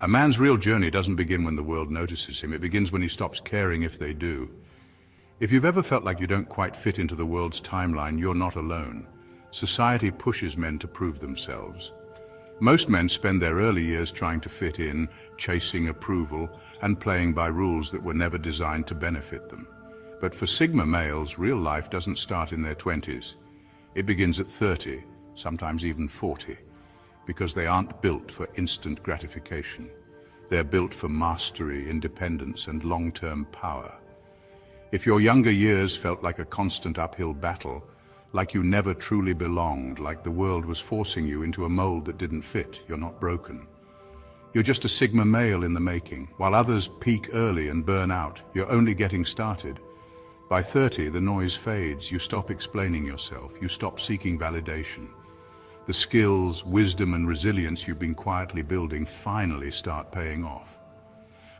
A man's real journey doesn't begin when the world notices him. It begins when he stops caring if they do. If you've ever felt like you don't quite fit into the world's timeline, you're not alone. Society pushes men to prove themselves. Most men spend their early years trying to fit in, chasing approval, and playing by rules that were never designed to benefit them. But for Sigma males, real life doesn't start in their 20s. It begins at 30, sometimes even 40, because they aren't built for instant gratification. They're built for mastery, independence, and long-term power. If your younger years felt like a constant uphill battle, like you never truly belonged, like the world was forcing you into a mold that didn't fit, you're not broken. You're just a Sigma male in the making. While others peak early and burn out, you're only getting started. By 30, the noise fades. You stop explaining yourself. You stop seeking validation. The skills, wisdom, and resilience you've been quietly building finally start paying off.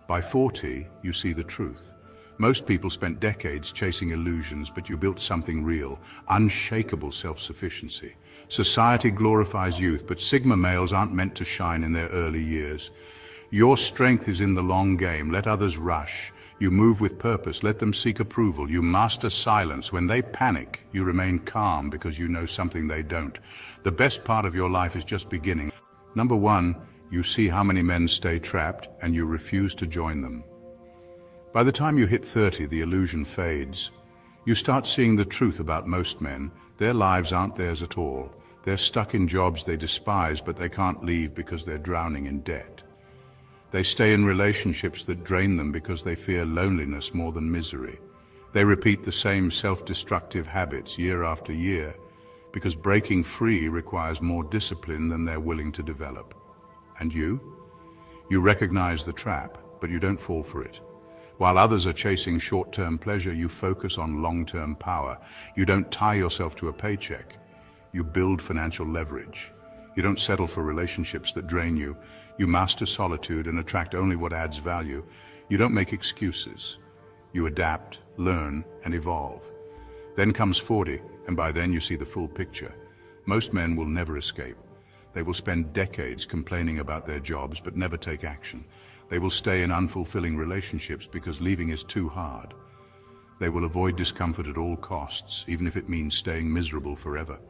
By 40, you see the truth. Most people spent decades chasing illusions, but you built something real, unshakable self-sufficiency. Society glorifies youth, but Sigma males aren't meant to shine in their early years. Your strength is in the long game. Let others rush. You move with purpose. Let them seek approval. You master silence. When they panic, you remain calm because you know something they don't. The best part of your life is just beginning. Number one, you see how many men stay trapped and you refuse to join them. By the time you hit 30, the illusion fades. You start seeing the truth about most men. Their lives aren't theirs at all. They're stuck in jobs they despise, but they can't leave because they're drowning in debt. They stay in relationships that drain them because they fear loneliness more than misery. They repeat the same self-destructive habits year after year because breaking free requires more discipline than they're willing to develop. And you? You recognize the trap, but you don't fall for it. While others are chasing short-term pleasure, you focus on long-term power. You don't tie yourself to a paycheck. You build financial leverage. You don't settle for relationships that drain you. You master solitude and attract only what adds value. You don't make excuses. You adapt, learn, and evolve. Then comes 40, and by then you see the full picture. Most men will never escape. They will spend decades complaining about their jobs but never take action. They will stay in unfulfilling relationships because leaving is too hard. They will avoid discomfort at all costs, even if it means staying miserable forever.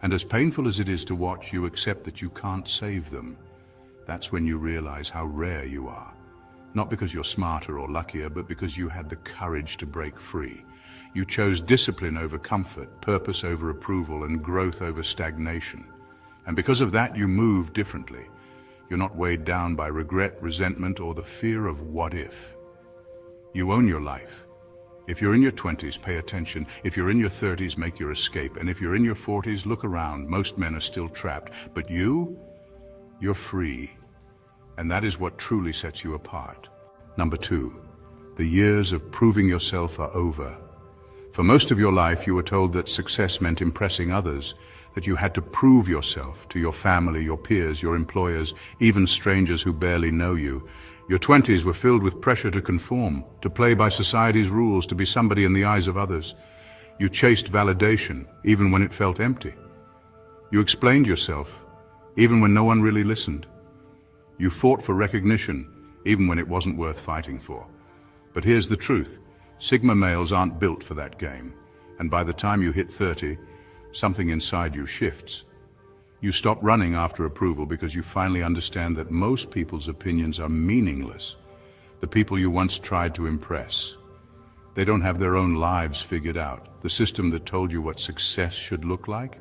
And as painful as it is to watch, you accept that you can't save them. That's when you realize how rare you are. Not because you're smarter or luckier, but because you had the courage to break free. You chose discipline over comfort, purpose over approval, and growth over stagnation. And because of that, you move differently. You're not weighed down by regret, resentment, or the fear of what if. You own your life. If you're in your 20s, pay attention. If you're in your 30s, make your escape. And if you're in your 40s, look around. Most men are still trapped. But you're free. And that is what truly sets you apart. Number two, the years of proving yourself are over. For most of your life, you were told that success meant impressing others, that you had to prove yourself to your family, your peers, your employers, even strangers who barely know you. Your 20s were filled with pressure to conform, to play by society's rules, to be somebody in the eyes of others. You chased validation, even when it felt empty. You explained yourself, even when no one really listened. You fought for recognition, even when it wasn't worth fighting for. But here's the truth. Sigma males aren't built for that game. And by the time you hit 30, something inside you shifts. You stop running after approval because you finally understand that most people's opinions are meaningless. The people you once tried to impress. They don't have their own lives figured out. The system that told you what success should look like,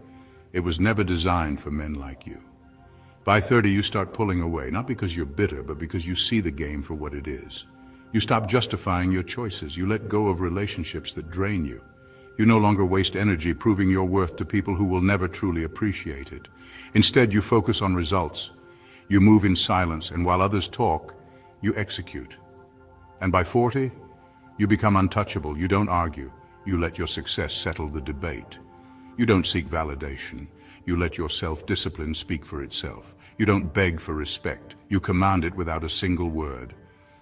it was never designed for men like you. By 30, you start pulling away, not because you're bitter, but because you see the game for what it is. You stop justifying your choices. You let go of relationships that drain you. You no longer waste energy proving your worth to people who will never truly appreciate it. Instead, you focus on results. You move in silence, and while others talk, you execute. And by 40, you become untouchable. You don't argue. You let your success settle the debate. You don't seek validation. You let your self-discipline speak for itself. You don't beg for respect. You command it without a single word.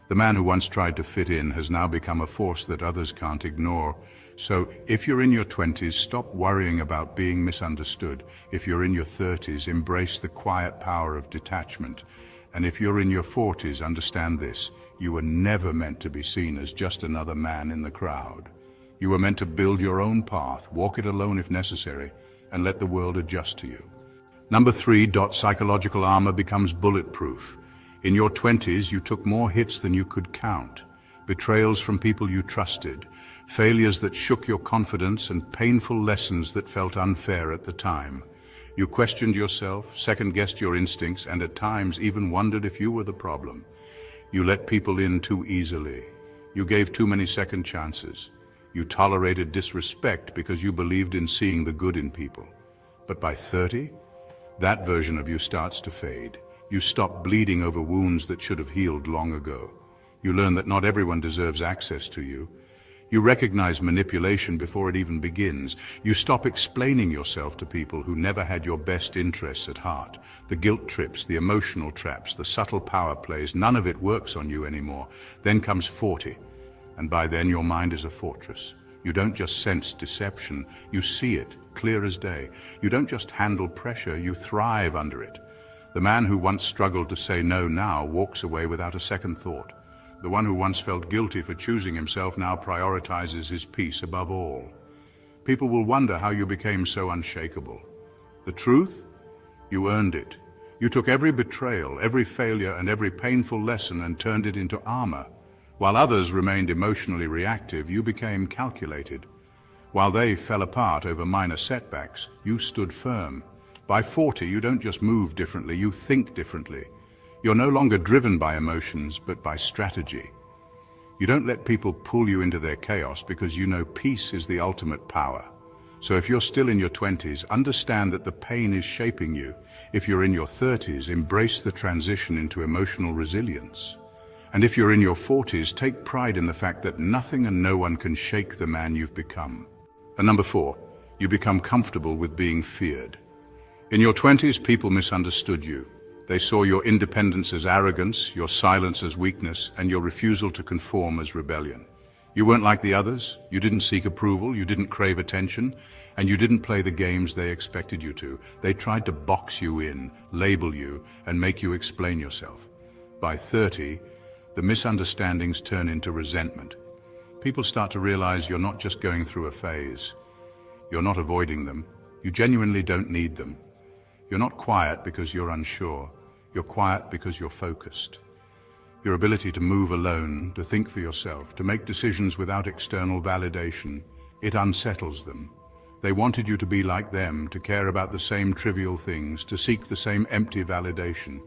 The man who once tried to fit in has now become a force that others can't ignore. So if you're in your 20s, stop worrying about being misunderstood. If you're in your 30s, embrace the quiet power of detachment. And if you're in your 40s, understand this: you were never meant to be seen as just another man in the crowd. You were meant to build your own path, walk it alone if necessary, and let the world adjust to you. Number 3. Psychological armor becomes bulletproof. In your 20s, you took more hits than you could count. Betrayals from people you trusted, failures that shook your confidence, and painful lessons that felt unfair at the time. You questioned yourself, second-guessed your instincts, and at times even wondered if you were the problem. You let people in too easily. You gave too many second chances. You tolerated disrespect because you believed in seeing the good in people. But by 30, that version of you starts to fade. You stop bleeding over wounds that should have healed long ago. You learn that not everyone deserves access to you. You recognize manipulation before it even begins. You stop explaining yourself to people who never had your best interests at heart. The guilt trips, the emotional traps, the subtle power plays, none of it works on you anymore. Then comes 40, and by then your mind is a fortress. You don't just sense deception, you see it, clear as day. You don't just handle pressure, you thrive under it. The man who once struggled to say no now walks away without a second thought. The one who once felt guilty for choosing himself now prioritizes his peace above all. People will wonder how you became so unshakable. The truth? You earned it. You took every betrayal, every failure, and every painful lesson and turned it into armor. While others remained emotionally reactive, you became calculated. While they fell apart over minor setbacks, you stood firm. By 40, you don't just move differently, you think differently. You're no longer driven by emotions, but by strategy. You don't let people pull you into their chaos because you know peace is the ultimate power. So if you're still in your 20s, understand that the pain is shaping you. If you're in your 30s, embrace the transition into emotional resilience. And if you're in your 40s, take pride in the fact that nothing and no one can shake the man you've become. And number 4, you become comfortable with being feared. In your 20s, people misunderstood you. They saw your independence as arrogance, your silence as weakness, and your refusal to conform as rebellion. You weren't like the others, you didn't seek approval, you didn't crave attention, and you didn't play the games they expected you to. They tried to box you in, label you, and make you explain yourself. By 30, the misunderstandings turn into resentment. People start to realize you're not just going through a phase. You're not avoiding them. You genuinely don't need them. You're not quiet because you're unsure. You're quiet because you're focused. Your ability to move alone, to think for yourself, to make decisions without external validation, it unsettles them. They wanted you to be like them, to care about the same trivial things, to seek the same empty validation.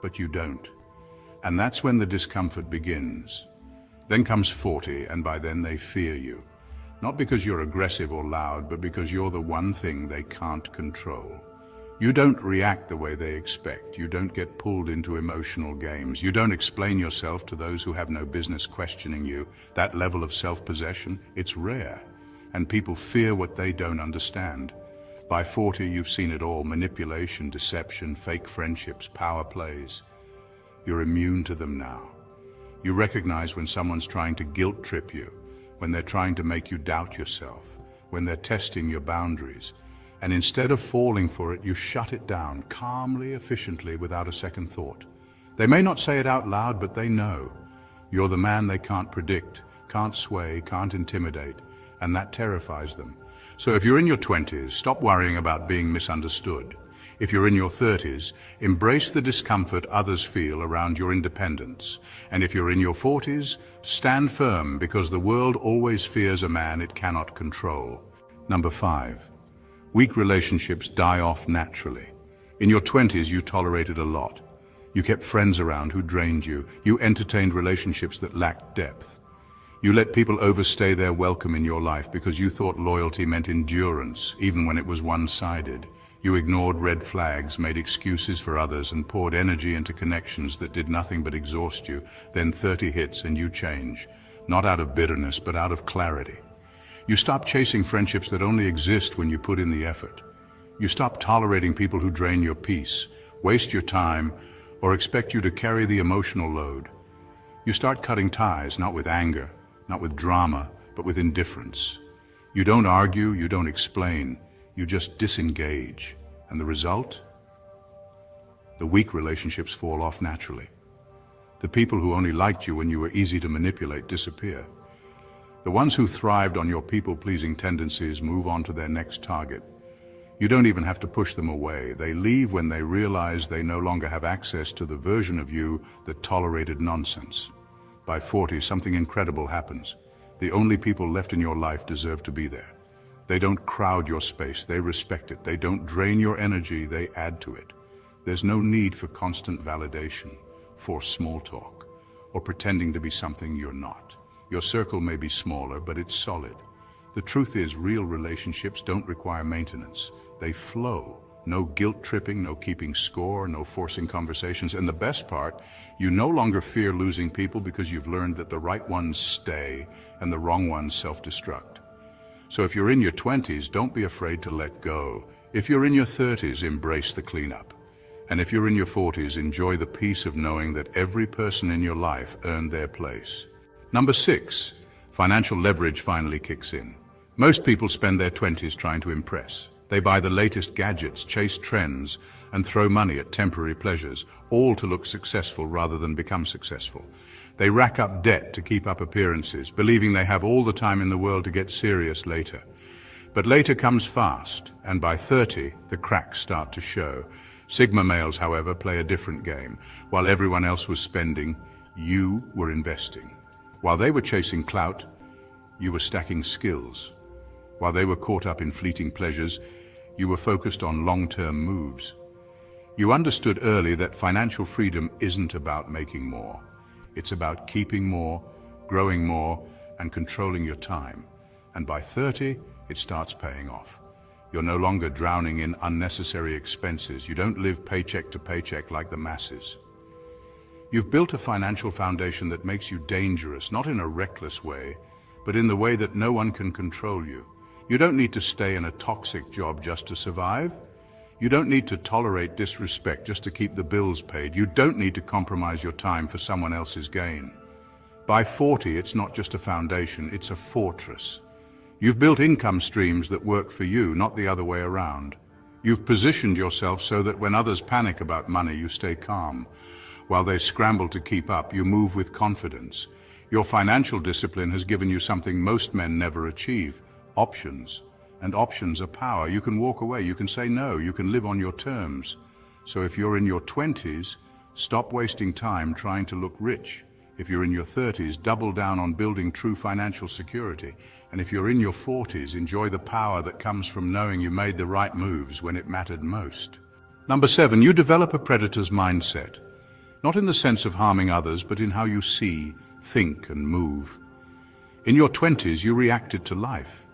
But you don't. And that's when the discomfort begins. Then comes 40, and by then they fear you. Not because you're aggressive or loud, but because you're the one thing they can't control. You don't react the way they expect. You don't get pulled into emotional games. You don't explain yourself to those who have no business questioning you. That level of self-possession, it's rare. And people fear what they don't understand. By 40, you've seen it all: manipulation, deception, fake friendships, power plays. You're immune to them now. You recognize when someone's trying to guilt trip you, when they're trying to make you doubt yourself, when they're testing your boundaries. And instead of falling for it, you shut it down, calmly, efficiently, without a second thought. They may not say it out loud, but they know. You're the man they can't predict, can't sway, can't intimidate, and that terrifies them. So if you're in your 20s, stop worrying about being misunderstood. If you're in your 30s, embrace the discomfort others feel around your independence. And if you're in your 40s, stand firm, because the world always fears a man it cannot control. Number 5. Weak relationships die off naturally. In your 20s, you tolerated a lot. You kept friends around who drained you. You entertained relationships that lacked depth. You let people overstay their welcome in your life because you thought loyalty meant endurance, even when it was one-sided. You ignored red flags, made excuses for others, and poured energy into connections that did nothing but exhaust you. Then 30 hits and you change, not out of bitterness, but out of clarity. You stop chasing friendships that only exist when you put in the effort. You stop tolerating people who drain your peace, waste your time, or expect you to carry the emotional load. You start cutting ties, not with anger, not with drama, but with indifference. You don't argue, you don't explain, you just disengage. And the result? The weak relationships fall off naturally. The people who only liked you when you were easy to manipulate disappear. The ones who thrived on your people-pleasing tendencies move on to their next target. You don't even have to push them away. They leave when they realize they no longer have access to the version of you that tolerated nonsense. By 40, something incredible happens. The only people left in your life deserve to be there. They don't crowd your space, they respect it. They don't drain your energy, they add to it. There's no need for constant validation, for small talk, or pretending to be something you're not. Your circle may be smaller, but it's solid. The truth is, real relationships don't require maintenance. They flow. No guilt-tripping, no keeping score, no forcing conversations. And the best part, you no longer fear losing people because you've learned that the right ones stay and the wrong ones self-destruct. So if you're in your 20s, don't be afraid to let go. If you're in your 30s, embrace the cleanup. And if you're in your 40s, enjoy the peace of knowing that every person in your life earned their place. Number 6, financial leverage finally kicks in. Most people spend their 20s trying to impress. They buy the latest gadgets, chase trends, and throw money at temporary pleasures, all to look successful rather than become successful. They rack up debt to keep up appearances, believing they have all the time in the world to get serious later. But later comes fast, and by 30, the cracks start to show. Sigma males, however, play a different game. While everyone else was spending, you were investing. While they were chasing clout, you were stacking skills. While they were caught up in fleeting pleasures, you were focused on long-term moves. You understood early that financial freedom isn't about making more. It's about keeping more, growing more, and controlling your time. And by 30, it starts paying off. You're no longer drowning in unnecessary expenses. You don't live paycheck to paycheck like the masses. You've built a financial foundation that makes you dangerous, not in a reckless way, but in the way that no one can control you. You don't need to stay in a toxic job just to survive. You don't need to tolerate disrespect just to keep the bills paid. You don't need to compromise your time for someone else's gain. By 40, it's not just a foundation, it's a fortress. You've built income streams that work for you, not the other way around. You've positioned yourself so that when others panic about money, you stay calm. While they scramble to keep up, you move with confidence. Your financial discipline has given you something most men never achieve: options. And options are power. You can walk away, you can say no, you can live on your terms. So if you're in your 20s, stop wasting time trying to look rich. If you're in your 30s, double down on building true financial security. And if you're in your 40s, enjoy the power that comes from knowing you made the right moves when it mattered most. Number 7, you develop a predator's mindset. Not in the sense of harming others, but in how you see, think, and move. In your 20s, you reacted to life.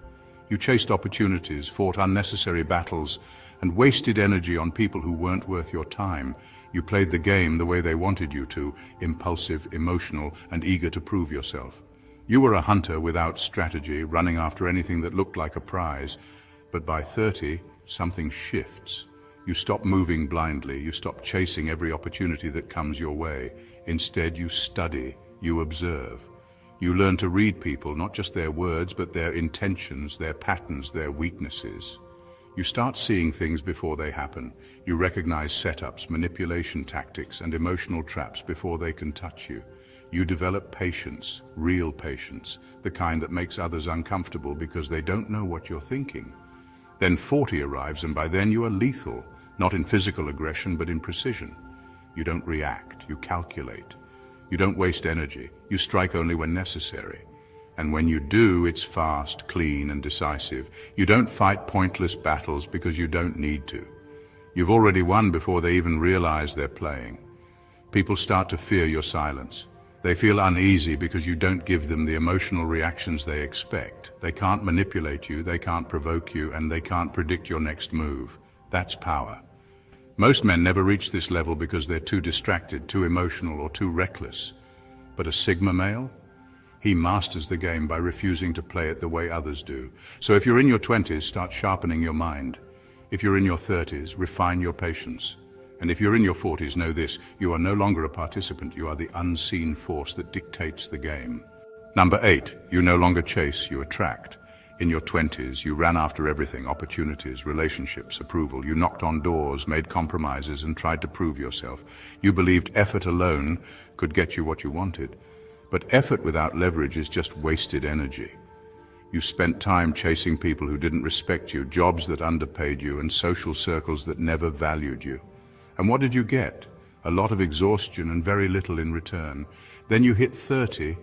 You chased opportunities, fought unnecessary battles, and wasted energy on people who weren't worth your time. You played the game the way they wanted you to, impulsive, emotional, and eager to prove yourself. You were a hunter without strategy, running after anything that looked like a prize. But by 30, something shifts. You stop moving blindly, you stop chasing every opportunity that comes your way. Instead, you study, you observe. You learn to read people, not just their words, but their intentions, their patterns, their weaknesses. You start seeing things before they happen. You recognize setups, manipulation tactics, and emotional traps before they can touch you. You develop patience, real patience, the kind that makes others uncomfortable because they don't know what you're thinking. Then 40 arrives, and by then you are lethal, not in physical aggression, but in precision. You don't react, you calculate. You don't waste energy, you strike only when necessary. And when you do, it's fast, clean, and decisive. You don't fight pointless battles because you don't need to. You've already won before they even realize they're playing. People start to fear your silence. They feel uneasy because you don't give them the emotional reactions they expect. They can't manipulate you, they can't provoke you, and they can't predict your next move. That's power. Most men never reach this level because they're too distracted, too emotional, or too reckless. But a Sigma male? He masters the game by refusing to play it the way others do. So if you're in your 20s, start sharpening your mind. If you're in your 30s, refine your patience. And if you're in your 40s, know this: you are no longer a participant, you are the unseen force that dictates the game. Number 8, you no longer chase, you attract. In your 20s, you ran after everything: opportunities, relationships, approval. You knocked on doors, made compromises, and tried to prove yourself. You believed effort alone could get you what you wanted. But effort without leverage is just wasted energy. You spent time chasing people who didn't respect you, jobs that underpaid you, and social circles that never valued you. And what did you get? A lot of exhaustion and very little in return. Then you hit 30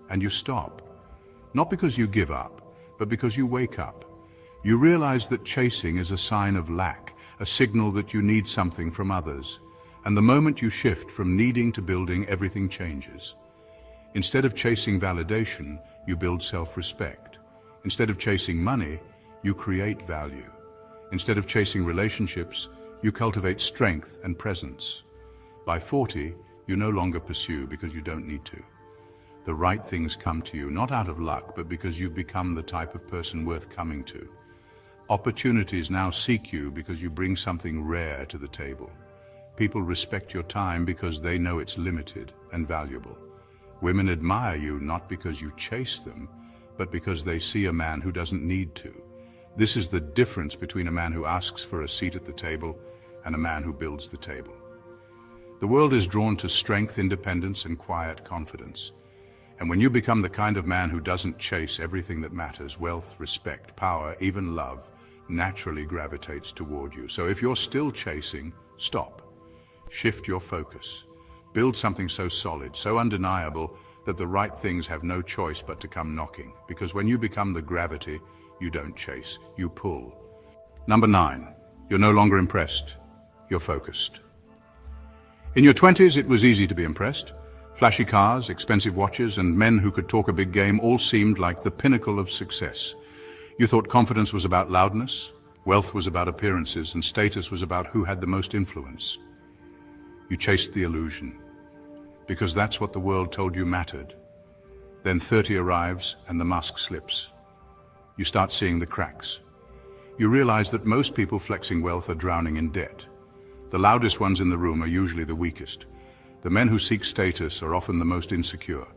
and you stop. Not because you give up, but because you wake up. You realize that chasing is a sign of lack, a signal that you need something from others. And the moment you shift from needing to building, everything changes. Instead of chasing validation, you build self-respect. Instead of chasing money, you create value. Instead of chasing relationships, you cultivate strength and presence. By 40, you no longer pursue because you don't need to. The right things come to you, not out of luck, but because you've become the type of person worth coming to. Opportunities now seek you because you bring something rare to the table. People respect your time because they know it's limited and valuable. Women admire you not because you chase them, but because they see a man who doesn't need to. This is the difference between a man who asks for a seat at the table and a man who builds the table. The world is drawn to strength, independence, and quiet confidence. And when you become the kind of man who doesn't chase everything that matters, wealth, respect, power, even love, naturally gravitates toward you. So if you're still chasing, stop. Shift your focus. Build something so solid, so undeniable, that the right things have no choice but to come knocking. Because when you become the gravity, you don't chase, you pull. Number 9, you're no longer impressed, you're focused. In your 20s, it was easy to be impressed. Flashy cars, expensive watches, and men who could talk a big game all seemed like the pinnacle of success. You thought confidence was about loudness, wealth was about appearances, and status was about who had the most influence. You chased the illusion, because that's what the world told you mattered. Then 30 arrives and the mask slips. You start seeing the cracks. You realize that most people flexing wealth are drowning in debt. The loudest ones in the room are usually the weakest. The men who seek status are often the most insecure.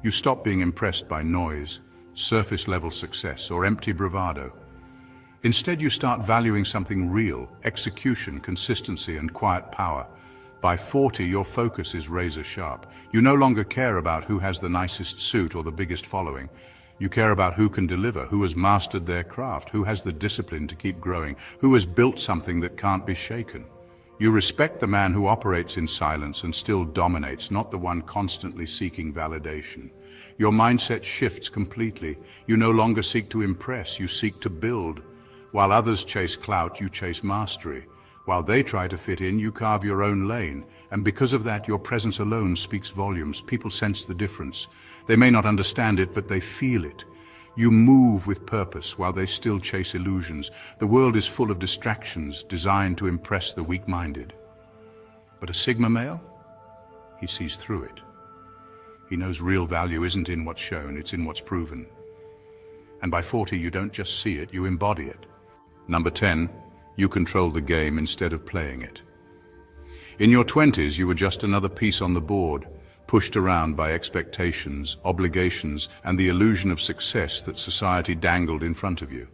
You stop being impressed by noise, surface-level success, or empty bravado. Instead, you start valuing something real: execution, consistency, and quiet power. By 40, your focus is razor sharp. You no longer care about who has the nicest suit or the biggest following. You care about who can deliver, who has mastered their craft, who has the discipline to keep growing, who has built something that can't be shaken. You respect the man who operates in silence and still dominates, not the one constantly seeking validation. Your mindset shifts completely. You no longer seek to impress, you seek to build. While others chase clout, you chase mastery. While they try to fit in, you carve your own lane. And because of that, your presence alone speaks volumes. People sense the difference. They may not understand it, but they feel it. You move with purpose while they still chase illusions. The world is full of distractions designed to impress the weak-minded. But a Sigma male? He sees through it. He knows real value isn't in what's shown, it's in what's proven. And by 40, you don't just see it, you embody it. Number 10. You control the game instead of playing it. In your 20s, you were just another piece on the board, pushed around by expectations, obligations, and the illusion of success that society dangled in front of you.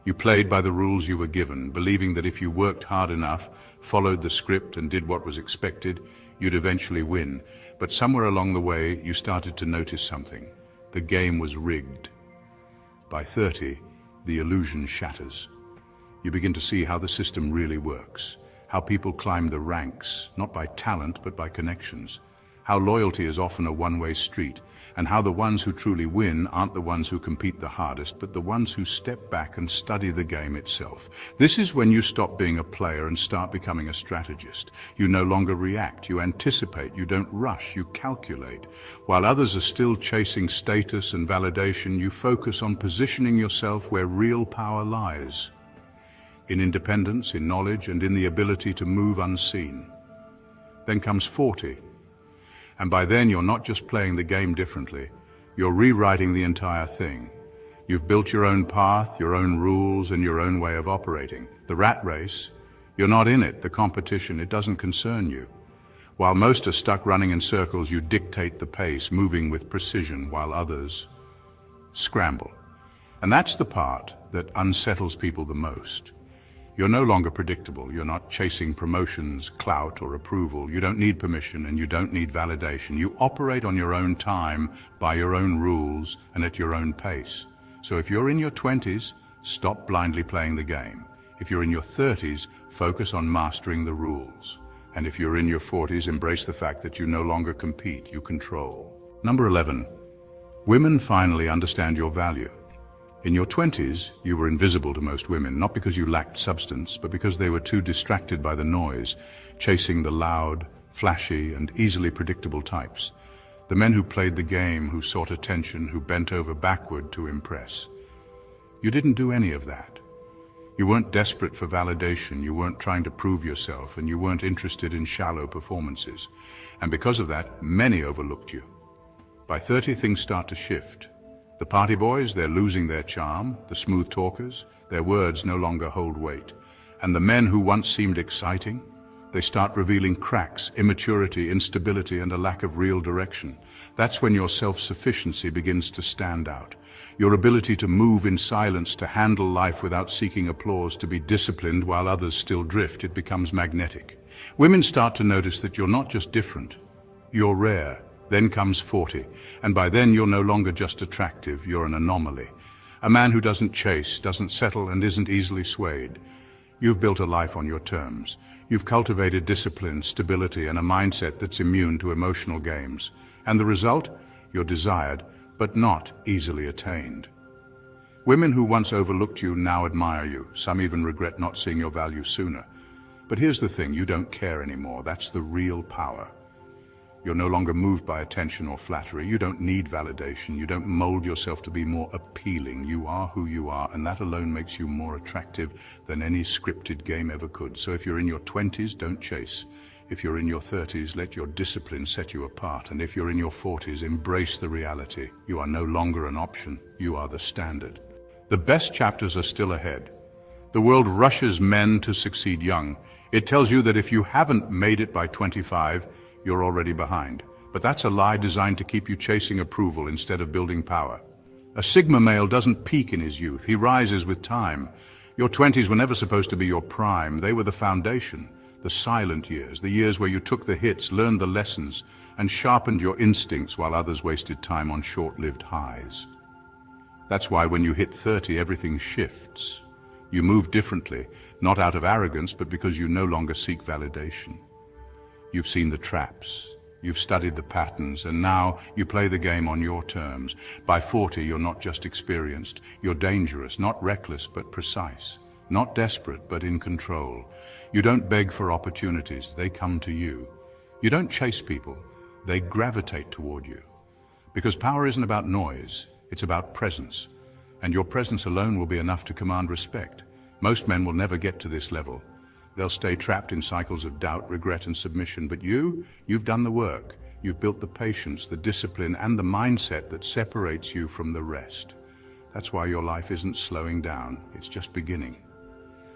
You played by the rules you were given, believing that if you worked hard enough, followed the script, and did what was expected, you'd eventually win. But somewhere along the way, you started to notice something. The game was rigged. By 30, the illusion shatters. You begin to see how the system really works, how people climb the ranks, not by talent but by connections, how loyalty is often a one-way street, and how the ones who truly win aren't the ones who compete the hardest, but the ones who step back and study the game itself. This is when you stop being a player and start becoming a strategist. You no longer react, you anticipate, you don't rush, you calculate. While others are still chasing status and validation, you focus on positioning yourself where real power lies. In independence, in knowledge, and in the ability to move unseen. Then comes 40. And by then you're not just playing the game differently, you're rewriting the entire thing. You've built your own path, your own rules, and your own way of operating. The rat race, you're not in it. The competition, it doesn't concern you. While most are stuck running in circles, you dictate the pace, moving with precision, while others scramble. And that's the part that unsettles people the most. You're no longer predictable. You're not chasing promotions, clout, or approval. You don't need permission and you don't need validation. You operate on your own time, by your own rules, and at your own pace. So if you're in your 20s, stop blindly playing the game. If you're in your 30s, focus on mastering the rules. And if you're in your 40s, embrace the fact that you no longer compete, you control. Number 11. Women finally understand your value. In your 20s, you were invisible to most women, not because you lacked substance, but because they were too distracted by the noise, chasing the loud, flashy, and easily predictable types. The men who played the game, who sought attention, who bent over backward to impress. You didn't do any of that. You weren't desperate for validation, you weren't trying to prove yourself, and you weren't interested in shallow performances. And because of that, many overlooked you. By 30, things start to shift. The party boys, they're losing their charm. The smooth talkers, their words no longer hold weight. And the men who once seemed exciting, they start revealing cracks, immaturity, instability, and a lack of real direction. That's when your self-sufficiency begins to stand out. Your ability to move in silence, to handle life without seeking applause, to be disciplined while others still drift, it becomes magnetic. Women start to notice that you're not just different, you're rare. Then comes 40, and by then you're no longer just attractive, you're an anomaly. A man who doesn't chase, doesn't settle, and isn't easily swayed. You've built a life on your terms. You've cultivated discipline, stability, and a mindset that's immune to emotional games. And the result? You're desired, but not easily attained. Women who once overlooked you now admire you. Some even regret not seeing your value sooner. But here's the thing, you don't care anymore. That's the real power. You're no longer moved by attention or flattery. You don't need validation. You don't mold yourself to be more appealing. You are who you are, and that alone makes you more attractive than any scripted game ever could. So if you're in your 20s, don't chase. If you're in your 30s, let your discipline set you apart. And if you're in your 40s, embrace the reality. You are no longer an option. You are the standard. The best chapters are still ahead. The world rushes men to succeed young. It tells you that if you haven't made it by 25, you're already behind. But that's a lie designed to keep you chasing approval instead of building power. A Sigma male doesn't peak in his youth. He rises with time. Your 20s were never supposed to be your prime. They were the foundation, the silent years, the years where you took the hits, learned the lessons, and sharpened your instincts while others wasted time on short-lived highs. That's why when you hit 30, everything shifts. You move differently, not out of arrogance, but because you no longer seek validation. You've seen the traps, you've studied the patterns, and now you play the game on your terms. By 40, you're not just experienced, you're dangerous, not reckless, but precise. Not desperate, but in control. You don't beg for opportunities, they come to you. You don't chase people, they gravitate toward you. Because power isn't about noise, it's about presence. And your presence alone will be enough to command respect. Most men will never get to this level. They'll stay trapped in cycles of doubt, regret, and submission. But you've done the work. You've built the patience, the discipline, and the mindset that separates you from the rest. That's why your life isn't slowing down. It's just beginning.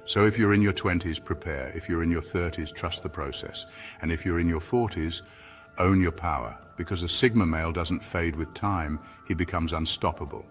So if you're in your 20s, prepare. If you're in your 30s, trust the process. And if you're in your 40s, own your power. Because a Sigma male doesn't fade with time, he becomes unstoppable.